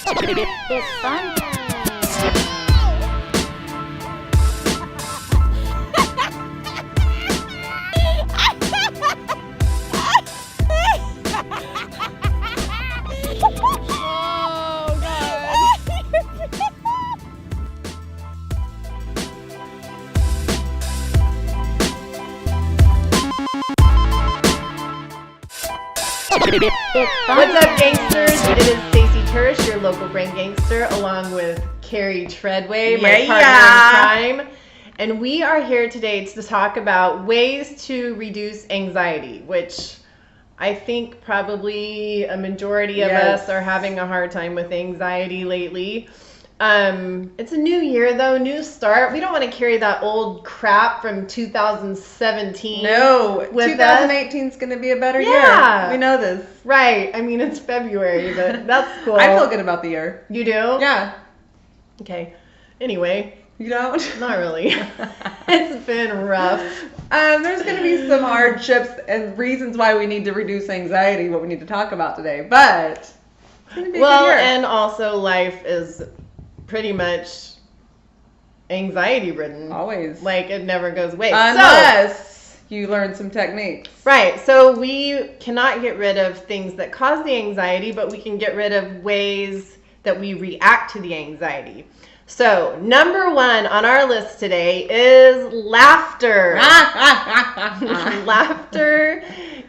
It's fun. What's up, gangsters? It is Stacey Turis, your local brain gangster, along with Carrie Tredway, my partner in crime. And we are here today to talk about ways to reduce anxiety, which I think probably a majority of us are having a hard time with anxiety lately. It's a new year though, new start. We don't want to carry that old crap from 2017. No, 2018 is going to be a better year. We know this. Right. I mean, it's February, but that's cool. I feel good about the year. You do? Yeah. Okay. Anyway. You don't? Not really. It's been rough. There's going to be some hardships and reasons why we need to reduce anxiety, what we need to talk about today, but it's going to be a good year. And also life is pretty much anxiety ridden. Always. Like it never goes away. Unless you learn some techniques. Right. So we cannot get rid of things that cause the anxiety, but we can get rid of ways that we react to the anxiety. So number one on our list today is laughter. Laughter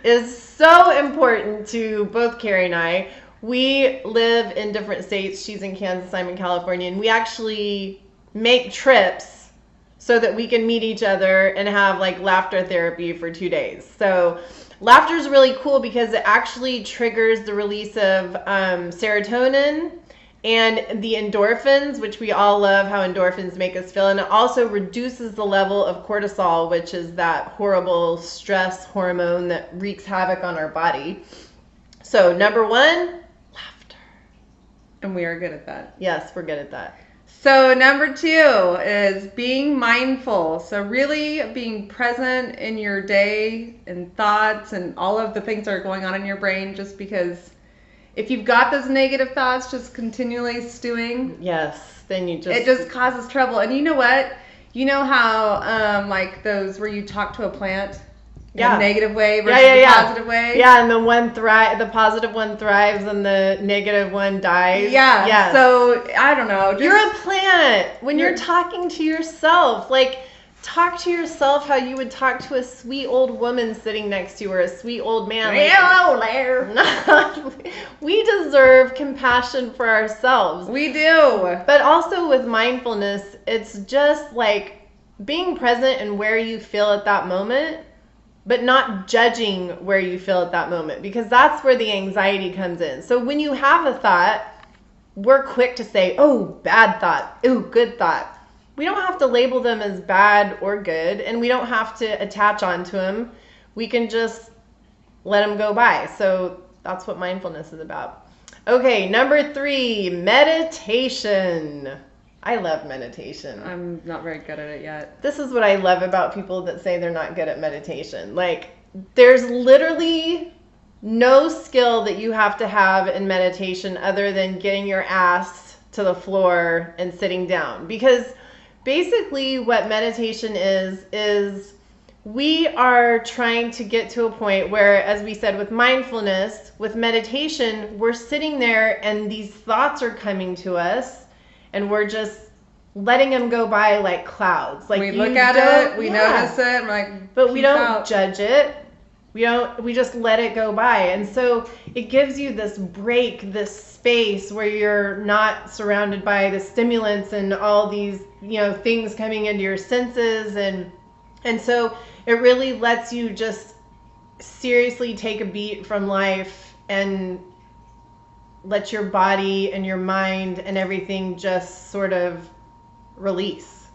is so important to both Carrie and I. We live in different states. She's in Kansas, I'm in California, and we actually make trips so that we can meet each other and have like laughter therapy for 2 days. So laughter is really cool because it actually triggers the release of serotonin and the endorphins, which we all love how endorphins make us feel. And it also reduces the level of cortisol, which is that horrible stress hormone that wreaks havoc on our body. So number one, laughter. And we are good at that. Yes, we're good at that. So number two is being mindful. So really being present in your day and thoughts and all of the things that are going on in your brain, just because if you've got those negative thoughts just continually stewing, yes, then it just causes trouble. And you know what? You know how like those where you talk to a plant? In a negative way versus a positive way. Yeah, and the positive one thrives and the negative one dies. Yeah. Yes. So I don't know. You're a plant. When you're talking to yourself, like talk to yourself how you would talk to a sweet old woman sitting next to you or a sweet old man. Hello there. We deserve compassion for ourselves. We do. But also with mindfulness, it's just like being present and where you feel at that moment, but not judging where you feel at that moment, because that's where the anxiety comes in. So when you have a thought, we're quick to say, oh, bad thought, oh, good thought. We don't have to label them as bad or good, and we don't have to attach onto them. We can just let them go by. So that's what mindfulness is about. Okay, number three, meditation. I love meditation. I'm not very good at it yet. This is what I love about people that say they're not good at meditation. Like, there's literally no skill that you have to have in meditation other than getting your ass to the floor and sitting down. Because basically what meditation is we are trying to get to a point where, as we said with mindfulness, with meditation, we're sitting there and these thoughts are coming to us. And we're just letting them go by like clouds. Like we look at it, we notice it, we're like, but we don't judge it. We just let it go by. And so it gives you this break, this space where you're not surrounded by the stimulants and all these, things coming into your senses. And so it really lets you just seriously take a beat from life and let your body and your mind and everything just sort of release.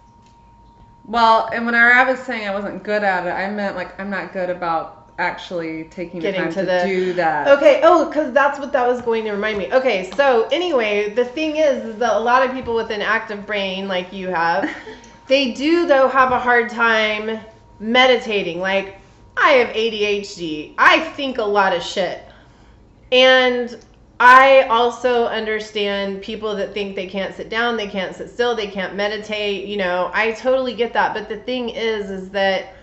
Well, and when I was saying I wasn't good at it, I meant like I'm not good about actually taking the time to do that. Okay, because that's what that was going to remind me. Okay, so anyway, the thing is that a lot of people with an active brain like you have, they do though have a hard time meditating. Like, I have ADHD. I think a lot of shit. And I also understand people that think they can't sit down, they can't sit still, they can't meditate. You know, I totally get that. But the thing is that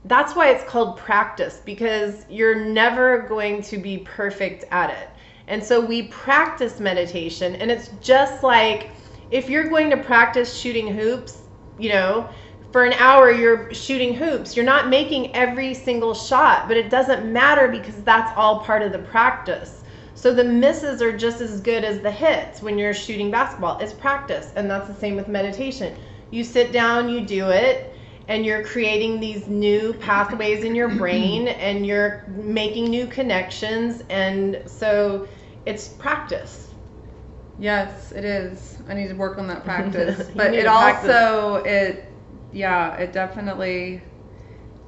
that's why it's called practice, because you're never going to be perfect at it. And so we practice meditation, and it's just like if you're going to practice shooting hoops, you know, for an hour you're shooting hoops. You're not making every single shot, but it doesn't matter because that's all part of the practice. So the misses are just as good as the hits when you're shooting basketball. It's practice, and that's the same with meditation. You sit down, you do it, and you're creating these new pathways in your brain, and you're making new connections, and so it's practice. Yes, it is. I need to work on that practice. But it also, it definitely,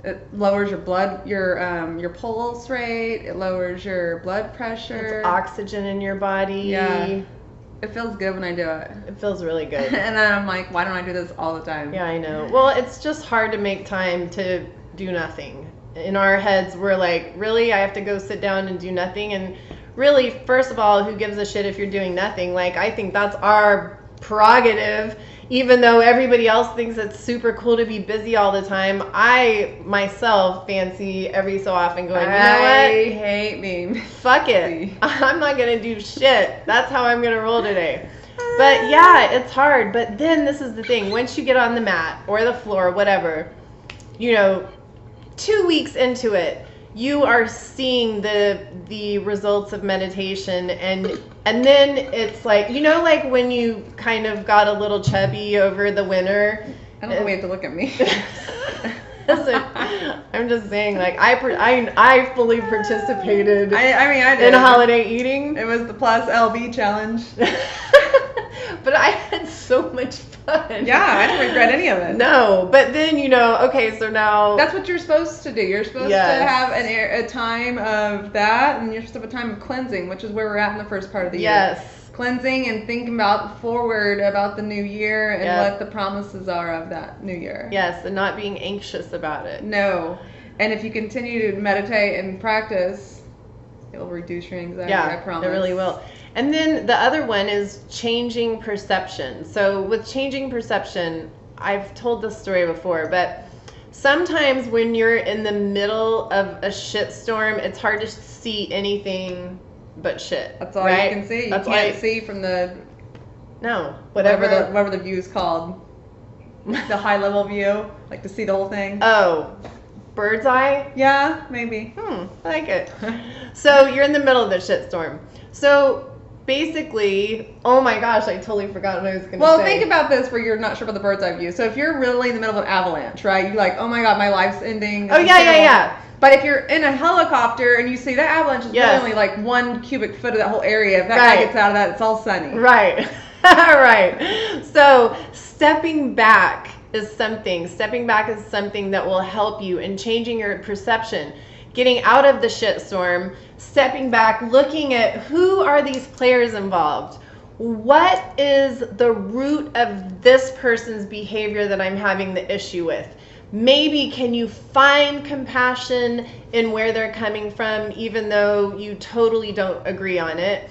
it lowers your your pulse rate. It lowers your blood pressure. It's oxygen in your body. Yeah. It feels good when I do it. It feels really good. And then I'm like, why don't I do this all the time? Yeah, I know. Well, it's just hard to make time to do nothing. In our heads, we're like, really? I have to go sit down and do nothing? And really, first of all, who gives a shit if you're doing nothing? Like, I think that's our prerogative, even though everybody else thinks it's super cool to be busy all the time. I myself fancy every so often going, you know what? I hate being fuck it. I'm not going to do shit. That's how I'm going to roll today. But yeah, it's hard. But then this is the thing. Once you get on the mat or the floor, whatever, you know, 2 weeks into it, you are seeing the results of meditation, and then it's like, you know, like when you kind of got a little chubby over the winter. I don't know why you have to look at me. Listen, I'm just saying, like, I fully participated I did. in holiday eating. It was the plus LB challenge. But I had so much fun. Yeah, I don't regret any of it. No, but then, you know, okay, so now... That's what you're supposed to do. You're supposed to have a time of that, and you're supposed to have a time of cleansing, which is where we're at in the first part of the year. Yes. Cleansing and thinking forward about the new year and what the promises are of that new year. Yes, and not being anxious about it. No. And if you continue to meditate and practice, it will reduce your anxiety, I promise. It really will. And then the other one is changing perception. So with changing perception, I've told this story before, but sometimes when you're in the middle of a shitstorm, it's hard to see anything but shit. That's all you can see. You can't see from the... No. Whatever the view is called. The high level view. Like to see the whole thing. Oh. Bird's eye? Yeah, maybe. I like it. So you're in the middle of the shitstorm. So basically, oh my gosh, I totally forgot what I was going to say. Well, think about this where you're not sure about the bird's eye view. So if you're really in the middle of an avalanche, right? You're like, oh my God, my life's ending. Oh, yeah. But if you're in a helicopter and you see that avalanche is only like 1 cubic foot of that whole area, if that guy gets out of that, it's all sunny. Right. Right. So stepping back is something that will help you in changing your perception, getting out of the shitstorm, stepping back, looking at who are these players involved? What is the root of this person's behavior that I'm having the issue with? Maybe can you find compassion in where they're coming from, even though you totally don't agree on it?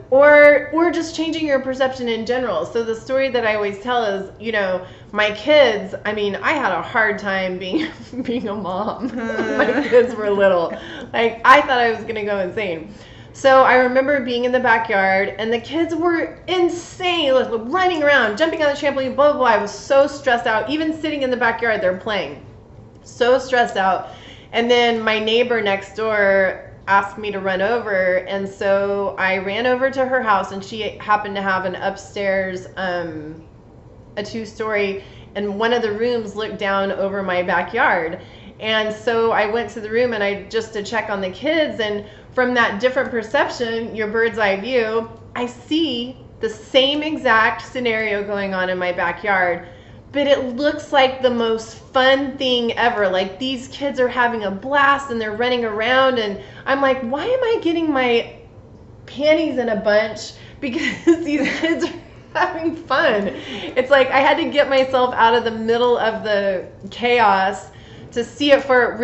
Or just changing your perception in general. So the story that I always tell is, you know, my kids, I mean, I had a hard time being a mom. My kids were little. Like, I thought I was going to go insane. So I remember being in the backyard, and the kids were insane, like running around, jumping on the trampoline, blah, blah, blah. I was so stressed out. Even sitting in the backyard, they're playing. So stressed out. And then my neighbor next door asked me to run over, and so I ran over to her house, and she happened to have an upstairs, a 2-story, and one of the rooms looked down over my backyard. And so I went to the room and just to check on the kids, and from that different perception, your bird's eye view, I see the same exact scenario going on in my backyard, but it looks like the most fun thing ever. Like, these kids are having a blast and they're running around, and I'm like, why am I getting my panties in a bunch? Because these kids are having fun. It's like I had to get myself out of the middle of the chaos to see it for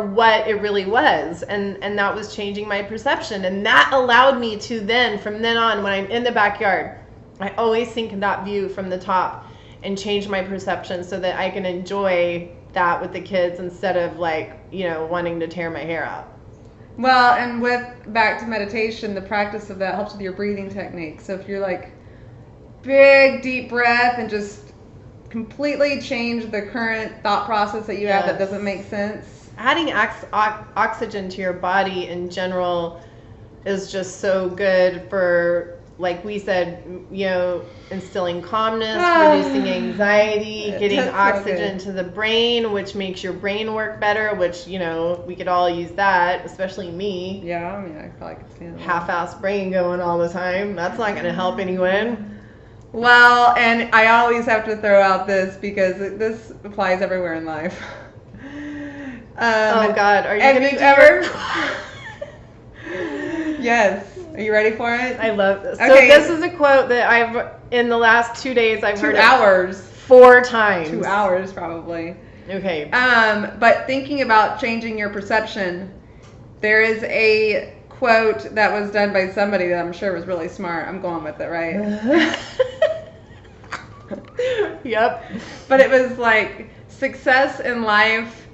what it really was, and that was changing my perception, and that allowed me to then, from then on, when I'm in the backyard, I always think that view from the top and change my perception so that I can enjoy that with the kids instead of wanting to tear my hair out. Well, and back to meditation, the practice of that helps with your breathing technique. So if you're like big deep breath and just completely change the current thought process that you have that doesn't make sense. Adding oxygen to your body in general is just so good for, like we said, instilling calmness, reducing anxiety, getting oxygen to the brain, which makes your brain work better, which, we could all use that, especially me. Yeah, I mean, I probably could stand that. Half-assed brain going all the time. That's not going to help anyone. Well, and I always have to throw out this because this applies everywhere in life. Oh, God. Are you have going you to ever? Yes. Are you ready for it? I love this. Okay. So this is a quote that in the last 2 days, I've heard 2 hours. 4 times. 2 hours, probably. Okay. But thinking about changing your perception, there is a quote that was done by somebody that I'm sure was really smart. I'm going with it, right? Yep. But it was like, success in life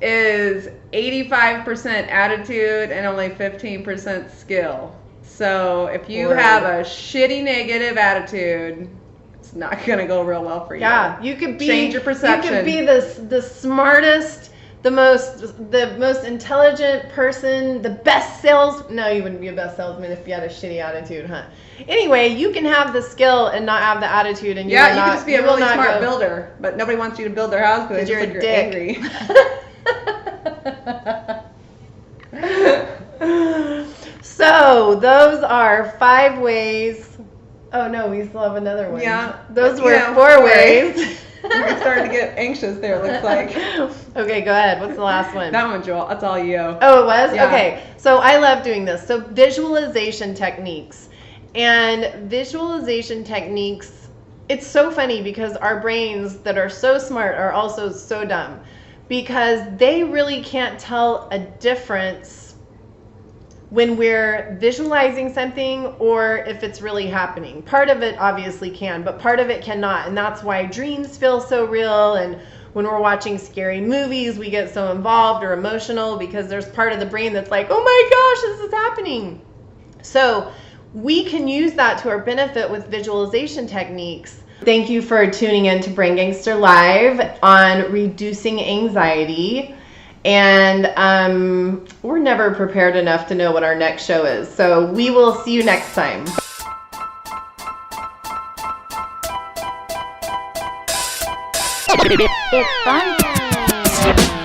is 85% attitude and only 15% skill. So if you have a shitty negative attitude, it's not going to go real well for you. Yeah, you could be change your perception. You could be the smartest, the most intelligent person, the best no, you wouldn't be a best salesman if you had a shitty attitude, huh? Anyway, you can have the skill and not have the attitude, and you can just be a really smart builder, but nobody wants you to build their house because you're you're dick. angry. So those are 5 ways. Oh no, we still have another one. Yeah. Those were 4 ways. We're starting to get anxious there, looks like. Okay, go ahead. What's the last one? That one, Joel. That's all you. Oh, it was? Yeah. Okay. So I love doing this. So visualization techniques. And visualization techniques, it's so funny because our brains that are so smart are also so dumb because they really can't tell a difference when we're visualizing something or if it's really happening. Part of it obviously can, but part of it cannot. And that's why dreams feel so real. And when we're watching scary movies, we get so involved or emotional because there's part of the brain that's like, oh my gosh, this is happening. So we can use that to our benefit with visualization techniques. Thank you for tuning in to Brain Gangster Live on reducing anxiety. And we're never prepared enough to know what our next show is. So we will see you next time. It's fun.